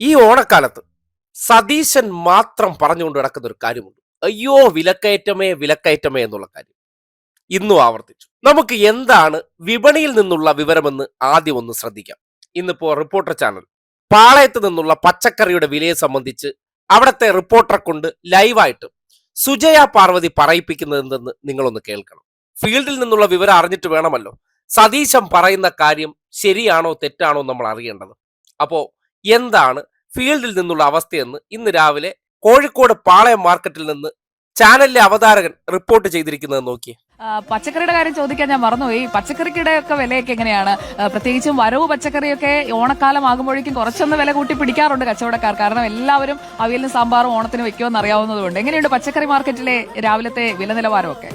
ഈ ഓണക്കാലത്ത് സതീശൻ മാത്രം പറഞ്ഞുകൊണ്ട് നടക്കുന്ന ഒരു കാര്യമുണ്ട്. അയ്യോ വിലക്കയറ്റമേ വിലക്കയറ്റമേ എന്നുള്ള കാര്യം ഇന്നും ആവർത്തിച്ചു. നമുക്ക് എന്താണ് വിപണിയിൽ നിന്നുള്ള വിവരമെന്ന് ആദ്യം ഒന്ന് ശ്രദ്ധിക്കാം. ഇന്നിപ്പോ റിപ്പോർട്ടർ ചാനൽ പാളയത്ത് നിന്നുള്ള പച്ചക്കറിയുടെ വിലയെ സംബന്ധിച്ച് അവിടുത്തെ റിപ്പോർട്ടറെ കൊണ്ട് ലൈവായിട്ട് സുജയ പാർവതി പറയിപ്പിക്കുന്നത് എന്തെന്ന് നിങ്ങളൊന്ന് കേൾക്കണം. ഫീൽഡിൽ നിന്നുള്ള വിവരം അറിഞ്ഞിട്ട് വേണമല്ലോ സതീശൻ പറയുന്ന കാര്യം ശരിയാണോ തെറ്റാണോ നമ്മൾ അറിയേണ്ടത്. അപ്പോ എന്താണ് ഫീൽഡിൽ നിന്നുള്ള അവസ്ഥയെന്ന് ഇന്ന് രാവിലെ കോഴിക്കോട് പാളയം മാർക്കറ്റിൽ നിന്ന് ചാനലിലെ അവതാരകൻ റിപ്പോർട്ട് ചെയ്തിരിക്കുന്നത് നോക്കിയേ. പച്ചക്കറിയുടെ കാര്യം ചോദിക്കാൻ ഞാൻ മറന്നുപോയി. പച്ചക്കറിയുടെ ഒക്കെ വിലയൊക്കെ എങ്ങനെയാണ്? പ്രത്യേകിച്ചും വരവ് പച്ചക്കറിയൊക്കെ ഓണക്കാലം ആകുമ്പോഴേക്കും കുറച്ചൊന്ന് വില കൂട്ടി പിടിക്കാറുണ്ട് കച്ചവടക്കാർ. കാരണം എല്ലാവരും അവിയലിനും സാമ്പാറും ഓണത്തിന് വെക്കുമെന്ന് അറിയാവുന്നതുകൊണ്ട്. എങ്ങനെയുണ്ട് പച്ചക്കറി മാർക്കറ്റിലെ രാവിലത്തെ വില നിലവാരമൊക്കെ?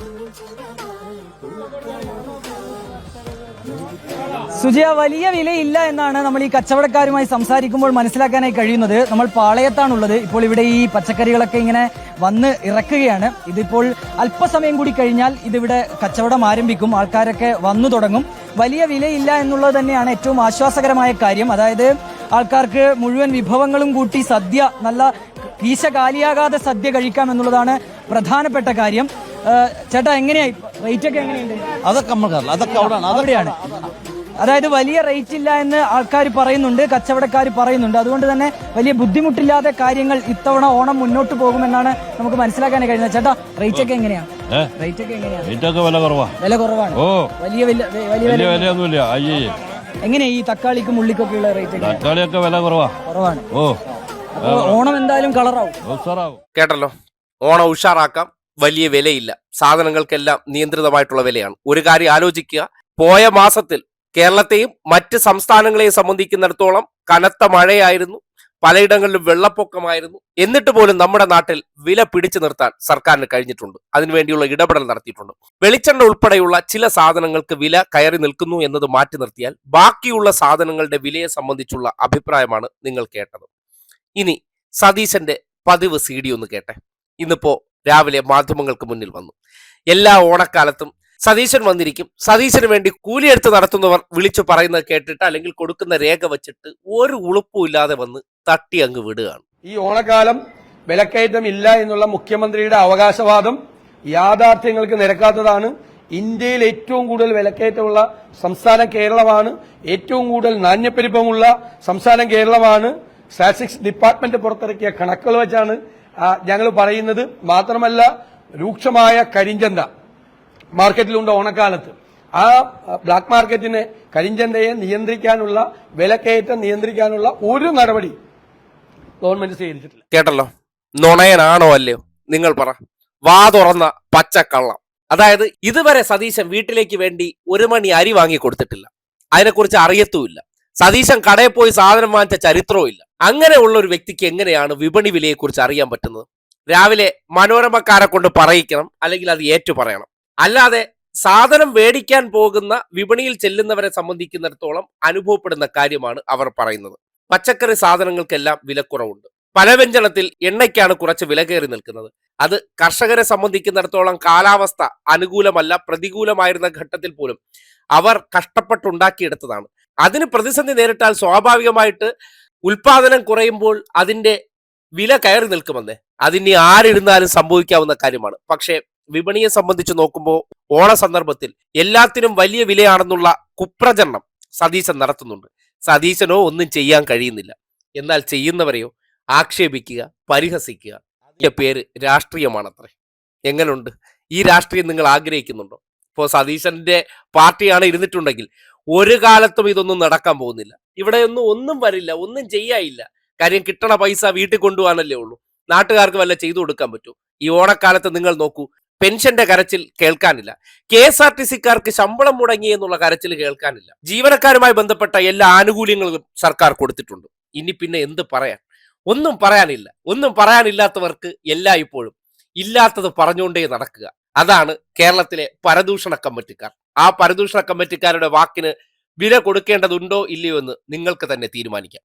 സുജയ, വലിയ വിലയില്ല എന്നാണ് നമ്മൾ ഈ കച്ചവടക്കാരുമായി സംസാരിക്കുമ്പോൾ മനസ്സിലാക്കാനായി കഴിയുന്നത്. നമ്മൾ പാളയത്താണുള്ളത്. ഇപ്പോൾ ഇവിടെ ഈ പച്ചക്കറികളൊക്കെ ഇങ്ങനെ വന്ന് ഇറക്കുകയാണ്. ഇതിപ്പോൾ അല്പസമയം കൂടി കഴിഞ്ഞാൽ ഇതിവിടെ കച്ചവടം ആരംഭിക്കും. ആൾക്കാരൊക്കെ വന്നു തുടങ്ങും. വലിയ വിലയില്ല എന്നുള്ളത് തന്നെയാണ് ഏറ്റവും ആശ്വാസകരമായ കാര്യം. അതായത് ആൾക്കാർക്ക് മുഴുവൻ വിഭവങ്ങളും കൂട്ടി സദ്യ, നല്ല കീശ കാലിയാകാതെ സദ്യ കഴിക്കാം എന്നുള്ളതാണ് പ്രധാനപ്പെട്ട കാര്യം. ചേട്ടാ, എങ്ങനെയായി റേറ്റ് ഒക്കെ എങ്ങനെയുണ്ട്? അതൊക്കെ അവിടെയാണ്. അതായത് വലിയ റേറ്റ് ഇല്ല എന്ന് ആൾക്കാർ പറയുന്നുണ്ട്, കച്ചവടക്കാർ പറയുന്നുണ്ട്. അതുകൊണ്ട് തന്നെ വലിയ ബുദ്ധിമുട്ടില്ലാതെ കാര്യങ്ങൾ ഇത്തവണ ഓണം മുന്നോട്ട് പോകുമെന്നാണ് നമുക്ക് മനസ്സിലാക്കാൻ കഴിയുന്നത്. ചേട്ടാ, റേറ്റ് ഒക്കെ എങ്ങനെയാണ്? വില കുറവാണ്. വലിയ വിലയൊന്നുമില്ല. എങ്ങനെയാ ഈ തക്കാളിക്കും ഉള്ളിക്കൊക്കെ ഉള്ള റേറ്റ്? തക്കാളിയൊക്കെ വില കുറവാണ്. ഓണം എന്തായാലും കളറാവും. കേട്ടല്ലോ, ഓണം ഉഷാറാക്കാം. വലിയ വിലയില്ല, സാധനങ്ങൾക്കെല്ലാം നിയന്ത്രിതമായിട്ടുള്ള വിലയാണ്. ഒരു കാര്യം ആലോചിക്കുക, പോയ മാസത്തിൽ കേരളത്തെയും മറ്റ് സംസ്ഥാനങ്ങളെയും സംബന്ധിക്കുന്നിടത്തോളം കനത്ത മഴയായിരുന്നു, പലയിടങ്ങളിലും വെള്ളപ്പൊക്കമായിരുന്നു. എന്നിട്ട് പോലും നമ്മുടെ നാട്ടിൽ വില പിടിച്ചു നിർത്താൻ സർക്കാരിന് കഴിഞ്ഞിട്ടുണ്ട്. അതിനുവേണ്ടിയുള്ള ഇടപെടൽ നടത്തിയിട്ടുണ്ട്. വെളിച്ചെണ്ണ ഉൾപ്പെടെയുള്ള ചില സാധനങ്ങൾക്ക് വില കയറി നിൽക്കുന്നു എന്നത് മാറ്റി നിർത്തിയാൽ ബാക്കിയുള്ള സാധനങ്ങളുടെ വിലയെ സംബന്ധിച്ചുള്ള അഭിപ്രായമാണ് നിങ്ങൾ കേട്ടത്. ഇനി സതീശന്റെ പതിവ് CD ഒന്ന് കേട്ടെ. ഇന്നിപ്പോ രാവിലെ മാധ്യമങ്ങൾക്ക് മുന്നിൽ വന്നു. എല്ലാ ഓണക്കാലത്തും സതീശൻ വന്നിരിക്കും. സതീശന് വേണ്ടി കൂലിയെടുത്ത് നടത്തുന്നവർ വിളിച്ചു പറയുന്നത് കേട്ടിട്ട് അല്ലെങ്കിൽ കൊടുക്കുന്ന രേഖ വെച്ചിട്ട് ഒരു ഉളുപ്പും ഇല്ലാതെ വന്ന് തട്ടി അങ്ങ് വിടുകയാണ്. ഈ ഓണക്കാലം വിലക്കയറ്റം ഇല്ല എന്നുള്ള മുഖ്യമന്ത്രിയുടെ അവകാശവാദം യാഥാർത്ഥ്യങ്ങൾക്ക് നിരക്കാത്തതാണ്. ഇന്ത്യയിൽ ഏറ്റവും കൂടുതൽ വിലക്കയറ്റമുള്ള സംസ്ഥാനം കേരളമാണ്. ഏറ്റവും കൂടുതൽ നാണ്യപ്പെരുപ്പമുള്ള സംസ്ഥാനം കേരളമാണ്. സ്റ്റാറ്റിസ്റ്റിക്സ് ഡിപ്പാർട്ട്മെന്റ് പുറത്തിറക്കിയ കണക്കുകൾ വെച്ചാണ് ഞങ്ങൾ പറയുന്നത്. മാത്രമല്ല, രൂക്ഷമായ കരിഞ്ചന്ത മാർക്കറ്റിലുണ്ട് ഓണക്കാലത്ത്. ആ ബ്ലാക്ക് മാർക്കറ്റിനെ, കരിഞ്ചന്തയെ നിയന്ത്രിക്കാനുള്ള, വിലക്കയറ്റം നിയന്ത്രിക്കാനുള്ള ഒരു നടപടി ഗവൺമെന്റ് സ്വീകരിച്ചിട്ടില്ല. കേട്ടല്ലോ, നുണയനാണോ അല്ലയോ നിങ്ങൾ പറ. വാ തുറന്ന പച്ചക്കള്ളം. അതായത് ഇതുവരെ സതീശൻ വീട്ടിലേക്ക് വേണ്ടി 1 മണി അരി വാങ്ങി കൊടുത്തിട്ടില്ല. അതിനെക്കുറിച്ച് അറിയത്തുമില്ല. സതീശൻ കടയിൽ പോയി സാധനം വാങ്ങിച്ച ചരിത്രവും ഇല്ല. അങ്ങനെയുള്ള ഒരു വ്യക്തിക്ക് എങ്ങനെയാണ് വിപണി വിലയെക്കുറിച്ച് അറിയാൻ പറ്റുന്നത്? രാവിലെ മനോരമക്കാരെ കൊണ്ട് പറയിക്കണം, അല്ലെങ്കിൽ അത് ഏറ്റു പറയണം. അല്ലാതെ സാധനം മേടിക്കാൻ പോകുന്ന വിപണിയിൽ ചെല്ലുന്നവരെ സംബന്ധിക്കുന്നിടത്തോളം അനുഭവപ്പെടുന്ന കാര്യമാണ് അവർ പറയുന്നത്. പച്ചക്കറി സാധനങ്ങൾക്കെല്ലാം വിലക്കുറവുണ്ട്. പലവ്യഞ്ജനത്തിൽ എണ്ണയ്ക്കാണ് കുറച്ച് വില കയറി നിൽക്കുന്നത്. അത് കർഷകരെ സംബന്ധിക്കുന്നിടത്തോളം കാലാവസ്ഥ അനുകൂലമല്ല, പ്രതികൂലമായിരുന്ന ഘട്ടത്തിൽ പോലും അവർ കഷ്ടപ്പെട്ടുണ്ടാക്കിയെടുത്തതാണ്. അതിന് പ്രതിസന്ധി നേരിട്ടാൽ സ്വാഭാവികമായിട്ട് ഉൽപാദനം കുറയുമ്പോൾ അതിന്റെ വില കയറി നിൽക്കുമെന്നേ. അതിനി ആരിരുന്നാലും സംഭവിക്കാവുന്ന കാര്യമാണ്. പക്ഷേ വിപണിയെ സംബന്ധിച്ച് നോക്കുമ്പോൾ ഓണ സന്ദർഭത്തിൽ എല്ലാത്തിനും വലിയ വിലയാണെന്നുള്ള കുപ്രചരണം സതീശൻ നടത്തുന്നുണ്ട്. സതീശനോ ഒന്നും ചെയ്യാൻ കഴിയുന്നില്ല. എന്നാൽ ചെയ്യുന്നവരെയോ ആക്ഷേപിക്കുക, പരിഹസിക്കുക. അതിന്റെ പേര് രാഷ്ട്രീയമാണത്രേ. എങ്ങനെയുണ്ട് ഈ രാഷ്ട്രീയം? നിങ്ങൾ ആഗ്രഹിക്കുന്നുണ്ടോ? ഇപ്പോൾ സതീശന്റെ പാർട്ടിയാണ് ഇരുന്നിട്ടുണ്ടെങ്കിൽ ഒരു കാലത്തും ഇതൊന്നും നടക്കാൻ പോകുന്നില്ല. ഒന്നും വരില്ല, ഒന്നും ചെയ്യാനില്ല. കാര്യം കിട്ടണ പൈസ വീട്ടിൽ കൊണ്ടുപോകാനല്ലേ ഉള്ളൂ. നാട്ടുകാർക്ക് വല്ല ചെയ്തു കൊടുക്കാൻ പറ്റൂ? ഈ ഓണക്കാലത്ത് നിങ്ങൾ നോക്കൂ, പെൻഷന്റെ കരച്ചിൽ കേൾക്കാനില്ല. KSRTCക്കാർക്ക് ശമ്പളം മുടങ്ങി എന്നുള്ള കരച്ചിൽ കേൾക്കാനില്ല. ജീവനക്കാരുമായി ബന്ധപ്പെട്ട എല്ലാ ആനുകൂല്യങ്ങളും സർക്കാർ കൊടുത്തിട്ടുണ്ട്. ഇനി പിന്നെ എന്ത് പറയാൻ? ഒന്നും പറയാനില്ല. ഒന്നും പറയാനില്ലാത്തവർക്ക് എല്ലായ്പ്പോഴും ഇല്ലാത്തത് പറഞ്ഞുകൊണ്ടേ നടക്കുക. അതാണ് കേരളത്തിലെ പരദൂഷണ കമ്മിറ്റിക്കാർ. ആ പരദൂഷണ കമ്മിറ്റിക്കാരുടെ വാക്കിന് വില കൊടുക്കേണ്ടതുണ്ടോ ഇല്ലയോ എന്ന് നിങ്ങൾക്ക് തന്നെ തീരുമാനിക്കാം.